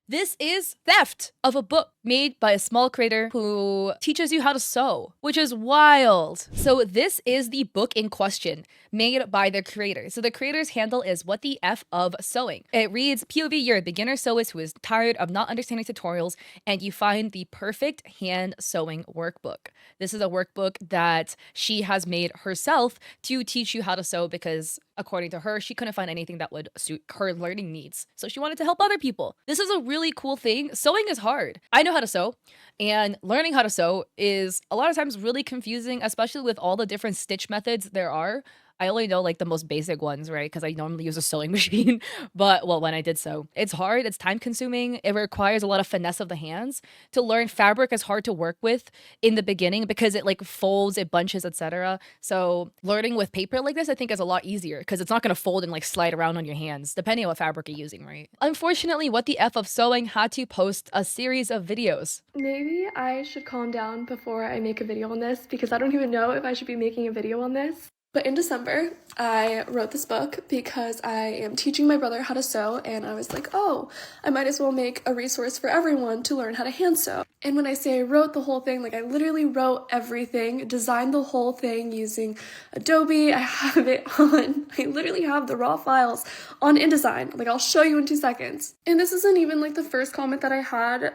This is theft of a book made by a small creator who teaches you how to sew, which is wild. So this is the book in question made by the creator. So the creator's handle is what the F of sewing. It reads, POV, you're a beginner sewist who is tired of not understanding tutorials and you find the perfect hand sewing workbook. This is a workbook that she has made herself to teach you how to sew because according to her, she couldn't find anything that would suit her learning needs. So she wanted to help other people. This is a really cool thing. Sewing is hard. I know how to sew, and learning how to sew is a lot of times really confusing, especially with all the different stitch methods there are. I only know like the most basic ones, right? Because I normally use a sewing machine. But well, when I did sew, it's hard, it's time consuming, it requires a lot of finesse of the hands. To learn fabric is hard to work with in the beginning because it like folds, it bunches, etc. So learning with paper like this, I think is a lot easier because it's not gonna fold and like slide around on your hands, depending on what fabric you're using, right? Unfortunately, What the F of Sewing had to post a series of videos. Maybe I should calm down before I make a video on this because I don't even know if I should be making a video on this. But in December, I wrote this book because I am teaching my brother how to sew, and I was like, oh, I might as well make a resource for everyone to learn how to hand sew. And when I say I wrote the whole thing, like I literally wrote everything, designed the whole thing using Adobe. I have it on, I literally have the raw files on InDesign. Like I'll show you in 2 seconds. And this isn't even like the first comment that I had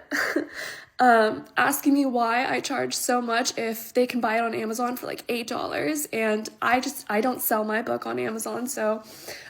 asking me why I charge so much if they can buy it on Amazon for like $8. And I don't sell my book on Amazon, so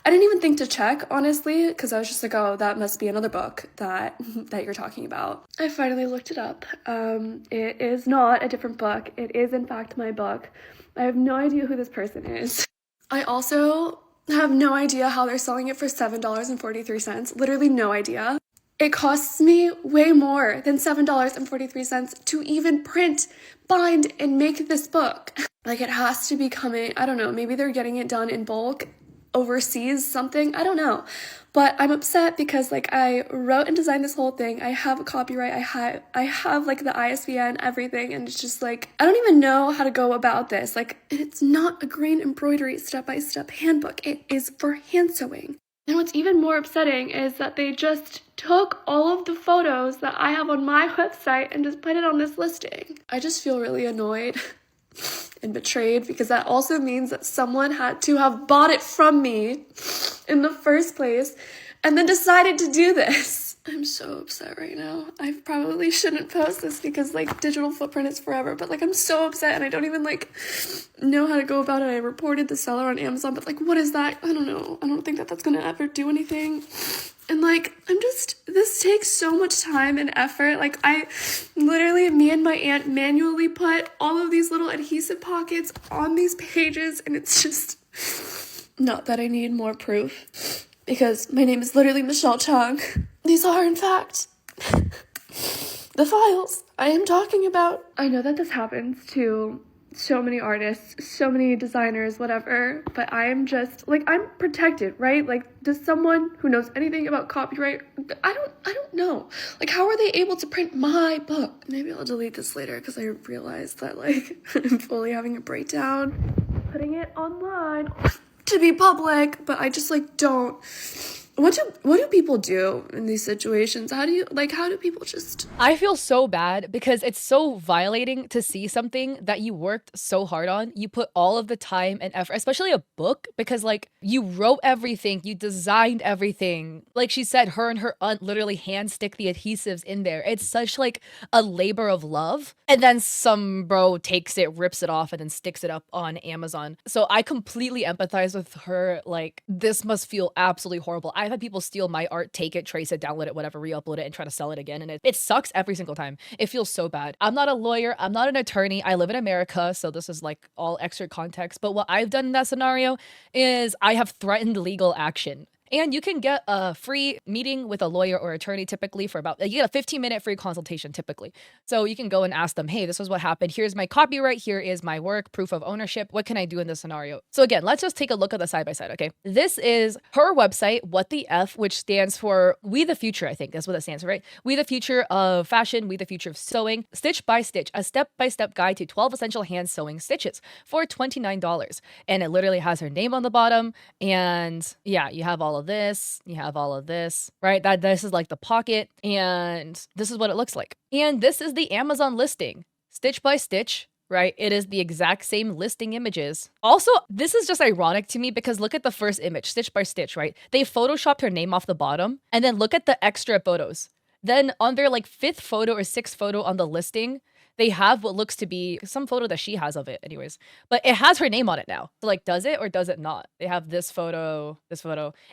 I didn't even think to check, honestly, because I was just like, oh, that must be another book that you're talking about. I finally looked it up. It is not a different book. It is in fact my book. I have no idea who this person is. I also have no idea how they're selling it for $7.43. Literally no idea. It costs me way more than $7.43 to even print, bind, and make this book. Like it has to be coming, I don't know, maybe they're getting it done in bulk, overseas, something, I don't know. But I'm upset because like I wrote and designed this whole thing. I have a copyright, I have like the ISBN, everything, and it's just like, I don't even know how to go about this. Like it's not a green embroidery step-by-step handbook. It is for hand sewing. And what's even more upsetting is that they just took all of the photos that I have on my website and just put it on this listing. I just feel really annoyed and betrayed because that also means that someone had to have bought it from me in the first place and then decided to do this. I'm so upset right now. I probably shouldn't post this because like digital footprint is forever, but like I'm so upset and I don't even like know how to go about it. I reported the seller on Amazon, but like what is that? I don't know. I don't think that that's gonna ever do anything. And like, this takes so much time and effort. Like I literally, me and my aunt manually put all of these little adhesive pockets on these pages, and it's just not that I need more proof because my name is literally Michelle Chung. These are, in fact, the files I am talking about. I know that this happens to so many artists, so many designers, whatever, but I'm just, like, I'm protected, right? Like, does someone who knows anything about copyright, I don't know. Like, how are they able to print my book? Maybe I'll delete this later because I realized that, like, I'm fully having a breakdown, putting it online to be public, but I just, like, don't. What do people do in these situations? How do people just... I feel so bad because it's so violating to see something that you worked so hard on. You put all of the time and effort, especially a book, because like you wrote everything, you designed everything. Like she said, her and her aunt literally hand stick the adhesives in there. It's such like a labor of love. And then some bro takes it, rips it off, and then sticks it up on Amazon. So I completely empathize with her. Like, this must feel absolutely horrible. I've had people steal my art, take it, trace it, download it, whatever, re-upload it, and try to sell it again. And it sucks every single time. It feels so bad. I'm not a lawyer. I'm not an attorney. I live in America. So this is like all extra context. But what I've done in that scenario is I have threatened legal action. And you can get a free meeting with a lawyer or attorney typically for about, you get a 15-minute free consultation typically. So you can go and ask them, hey, this is what happened. Here's my copyright. Here is my work, proof of ownership. What can I do in this scenario? So again, let's just take a look at the side-by-side, okay? This is her website, What the F, which stands for We the Future, I think. That's what it stands for, right? We the Future of Fashion, We the Future of Sewing, Stitch by Stitch, a step-by-step guide to 12 essential hand sewing stitches for $29. And it literally has her name on the bottom. And yeah, you have all of of this, you have all of this, right? That this is like the pocket, and this is what it looks like. And this is the Amazon listing, stitch by stitch, right? It is the exact same listing images. Also, this is just ironic to me because look at the first image, stitch by stitch, right? They photoshopped her name off the bottom, and then look at the extra photos. Then on their like 5th photo or 6th photo on the listing, they have what looks to be some photo that she has of it anyways, but it has her name on it now. So like, does it or does it not? They have this photo,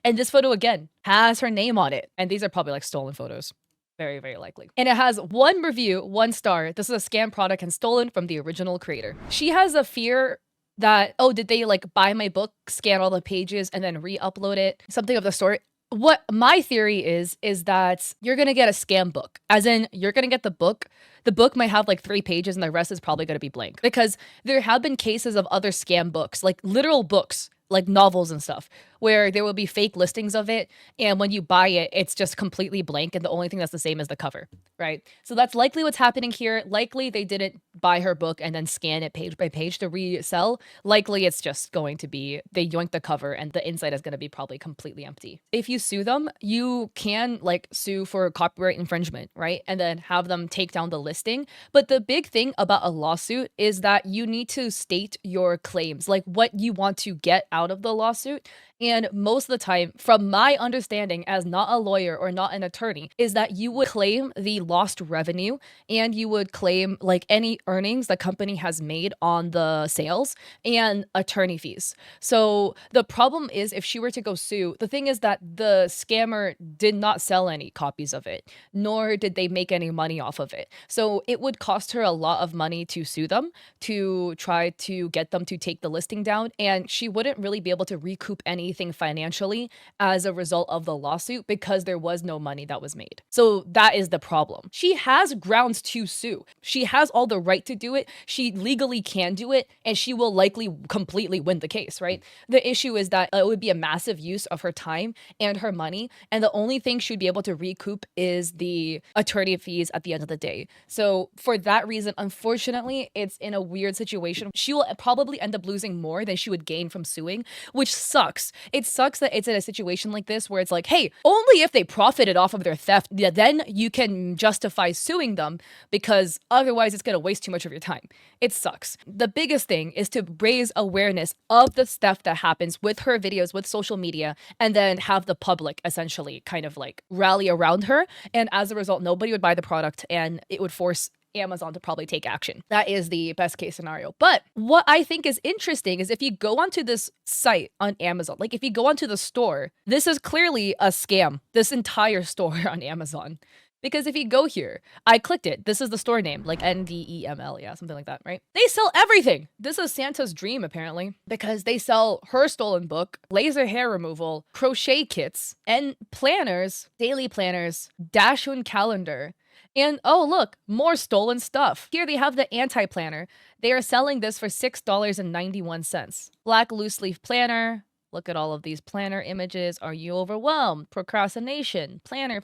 and this photo again has her name on it. And these are probably like stolen photos. Very, very likely. And it has 1 review, 1 star. This is a scam product and stolen from the original creator. She has a fear that, oh, did they like buy my book, scan all the pages, and then re-upload it? Something of the sort. What my theory is that you're gonna get a scam book. As in, you're gonna get the book. The book might have like 3 pages and the rest is probably gonna be blank. Because there have been cases of other scam books, like literal books, like novels and stuff, where there will be fake listings of it, and when you buy it, it's just completely blank, and the only thing that's the same is the cover, right? So that's likely what's happening here. Likely they didn't buy her book and then scan it page by page to resell. Likely it's just going to be, they yoinked the cover and the inside is going to be probably completely empty. If you sue them, you can like sue for copyright infringement, right? And then have them take down the listing. But the big thing about a lawsuit is that you need to state your claims, like what you want to get out of the lawsuit. And most of the time, from my understanding as not a lawyer or not an attorney, is that you would claim the lost revenue and you would claim like any earnings the company has made on the sales and attorney fees. So the problem is if she were to go sue, the thing is that the scammer did not sell any copies of it, nor did they make any money off of it. So it would cost her a lot of money to sue them, to try to get them to take the listing down, and she wouldn't really be able to recoup anything financially as a result of the lawsuit because there was no money that was made. So that is the problem. She has grounds to sue. She has all the right to do it. She legally can do it, and she will likely completely win the case, right? The issue is that it would be a massive use of her time and her money, and the only thing she'd be able to recoup is the attorney fees at the end of the day. So for that reason, unfortunately, it's in a weird situation. She will probably end up losing more than she would gain from suing, which sucks. It sucks that it's in a situation like this where it's like, hey, only if they profited off of their theft, yeah, then you can justify suing them, because otherwise it's going to waste too much of your time. It sucks. The biggest thing is to raise awareness of the stuff that happens with her videos, with social media, and then have the public essentially kind of like rally around her. And as a result, nobody would buy the product and it would force Amazon to probably take action. That is the best case scenario. But what I think is interesting is if you go onto this site on Amazon, like if you go onto the store, this is clearly a scam, this entire store on Amazon. Because if you go here, I clicked it. This is the store name, like NVEML, yeah, something like that, right? They sell everything. This is Santa's dream, apparently, because they sell her stolen book, laser hair removal, crochet kits, and planners, daily planners, Dashun calendar, and oh, look, more stolen stuff. Here they have the anti-planner. They are selling this for $6.91. Black loose leaf planner. Look at all of these planner images. Are you overwhelmed? Procrastination. Planner.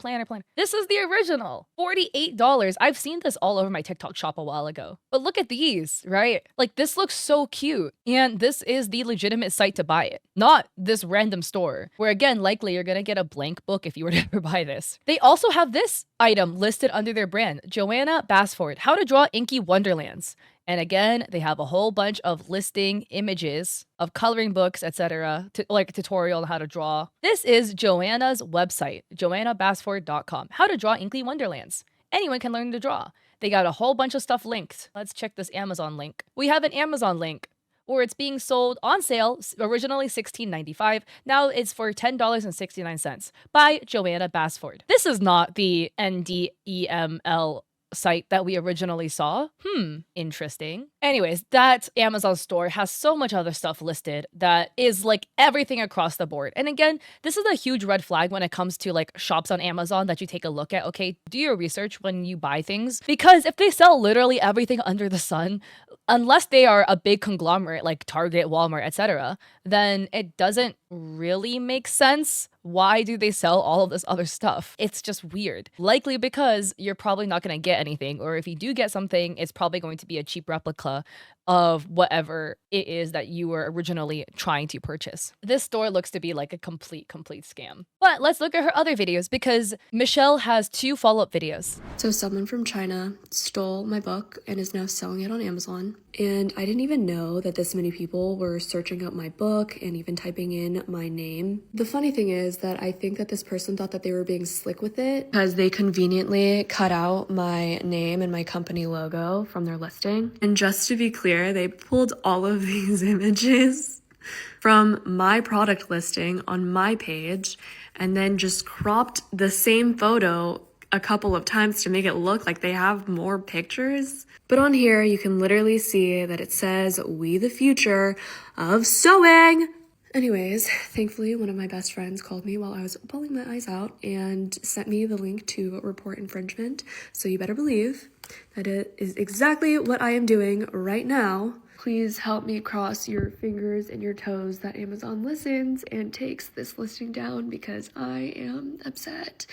This is the original. $48. I've seen this all over my TikTok shop a while ago. But look at these, right? Like this looks so cute. And this is the legitimate site to buy it. Not this random store where again, likely you're going to get a blank book if you were to ever buy this. They also have this item listed under their brand. Joanna Basford, How to Draw Inky Wonderlands. And again, they have a whole bunch of listing images of coloring books, etc., like a tutorial on how to draw. This is Joanna's website, joannabasford.com. How to draw Inky Wonderlands. Anyone can learn to draw. They got a whole bunch of stuff linked. Let's check this Amazon link. We have an Amazon link where it's being sold on sale, originally $16.95. Now it's for $10.69 by Joanna Basford. This is not the NDEML site that we originally saw. Interesting. Anyways, that Amazon store has so much other stuff listed that is like everything across the board. And again, this is a huge red flag when it comes to like shops on Amazon that you take a look at. Okay, do your research when you buy things, because if they sell literally everything under the sun, unless they are a big conglomerate like Target, Walmart, etc., then it doesn't really make sense. Why do they sell all of this other stuff? It's just weird. Likely because you're probably not going to get anything, or if you do get something, it's probably going to be a cheap replica of whatever it is that you were originally trying to purchase. This store looks to be like a complete scam. But let's look at her other videos because Michelle has 2 follow-up videos. So someone from China stole my book and is now selling it on Amazon. And I didn't even know that this many people were searching up my book and even typing in my name. The funny thing is that I think that this person thought that they were being slick with it because they conveniently cut out my name and my company logo from their listing. And just to be clear, they pulled all of these images from my product listing on my page and then just cropped the same photo a couple of times to make it look like they have more pictures. But on here, you can literally see that it says, "We the future of sewing." Anyways, thankfully, one of my best friends called me while I was bawling my eyes out and sent me the link to report infringement. So you better believe that it is exactly what I am doing right now. Please help me cross your fingers and your toes that Amazon listens and takes this listing down because I am upset.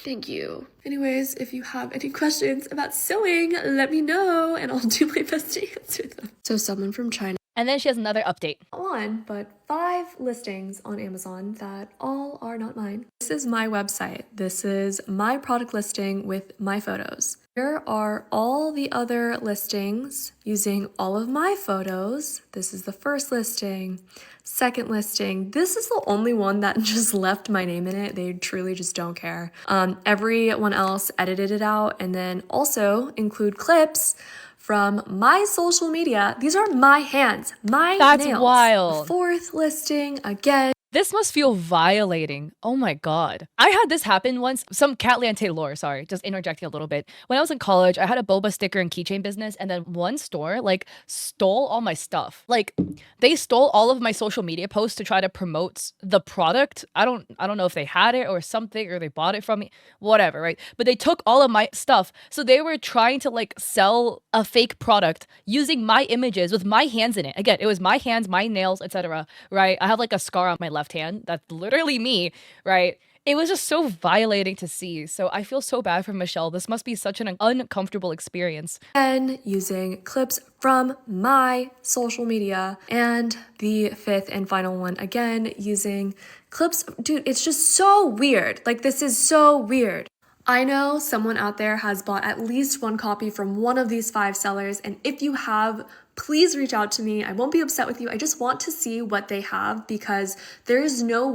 Thank you. Anyways, if you have any questions about sewing, let me know and I'll do my best to answer them. So someone from China. And then she has another update. One, but 5 listings on Amazon that all are not mine. This is my website. This is my product listing with my photos. Here are all the other listings using all of my photos. This is the first listing, second listing. This is the only one that just left my name in it. They truly just don't care. Everyone else edited it out and then also include clips from my social media. These are my hands, my That's nails. wild. The 4th listing again. This must feel violating. Oh my god. I had this happen once. Some Cat Lante lore, sorry, just interjecting a little bit. When I was in college, I had a boba sticker and keychain business, and then one store like stole all my stuff. Like they stole all of my social media posts to try to promote the product. I don't know if they had it or something or they bought it from me, whatever, right? But they took all of my stuff. So they were trying to like sell a fake product using my images with my hands in it. Again, it was my hands, my nails, etc., right? I have like a scar on my left hand. That's literally me, right? It was just so violating to see. So I feel so bad for Michelle. This must be such an uncomfortable experience. And using clips from my social media. And the 5th and final one, again, using clips. Dude, it's just so weird. Like, this is so weird. I know someone out there has bought at least 1 copy from one of these 5 sellers, and if you have, please reach out to me. I won't be upset with you. I just want to see what they have because there's just no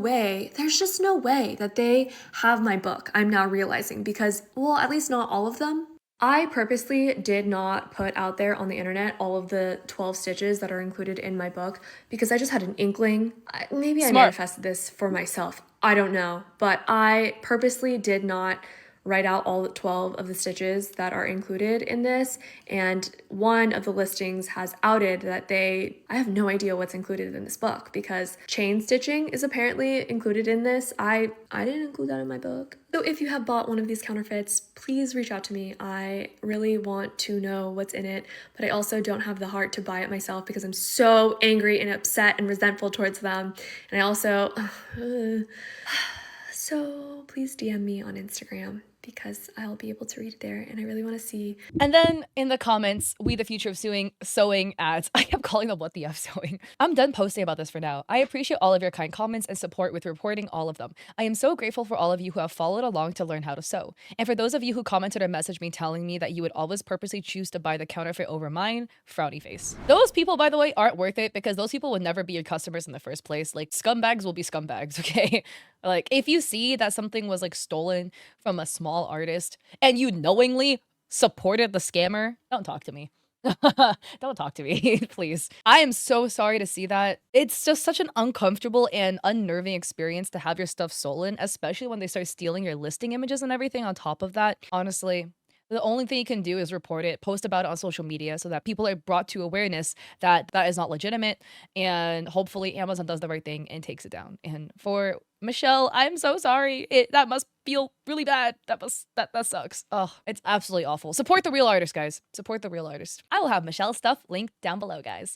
way that they have my book. I'm now realizing because, well, at least not all of them. I purposely did not put out there on the internet all of the 12 stitches that are included in my book because I just had an inkling. Maybe I manifested this for myself. I don't know, but I purposely did not write out all 12 of the stitches that are included in this, and one of the listings has outed that I have no idea what's included in this book because chain stitching is apparently included in this. I didn't include that in my book. So if you have bought one of these counterfeits, please reach out to me. I really want to know what's in it, but I also don't have the heart to buy it myself because I'm so angry and upset and resentful towards them. And I also, so please DM me on Instagram because I'll be able to read it there and I really want to see. And then in the comments, "We the future of sewing ads." I kept calling them "What the F sewing." I'm done posting about this for now. I appreciate all of your kind comments and support with reporting all of them. I am so grateful for all of you who have followed along to learn how to sew. And for those of you who commented or messaged me telling me that you would always purposely choose to buy the counterfeit over mine, frowny face. Those people, by the way, aren't worth it because those people would never be your customers in the first place. Like, scumbags will be scumbags, okay? Like, if you see that something was like stolen from a small artist and you knowingly supported the scammer, don't talk to me. Don't talk to me, please. I am so sorry to see that. It's just such an uncomfortable and unnerving experience to have your stuff stolen, especially when they start stealing your listing images and everything on top of that. Honestly, the only thing you can do is report it, post about it on social media so that people are brought to awareness that that is not legitimate, and hopefully Amazon does the right thing and takes it down. And for Michelle, I'm so sorry. That must feel really bad. That sucks. Oh, it's absolutely awful. Support the real artist, guys. Support the real artist. I will have Michelle's stuff linked down below, guys.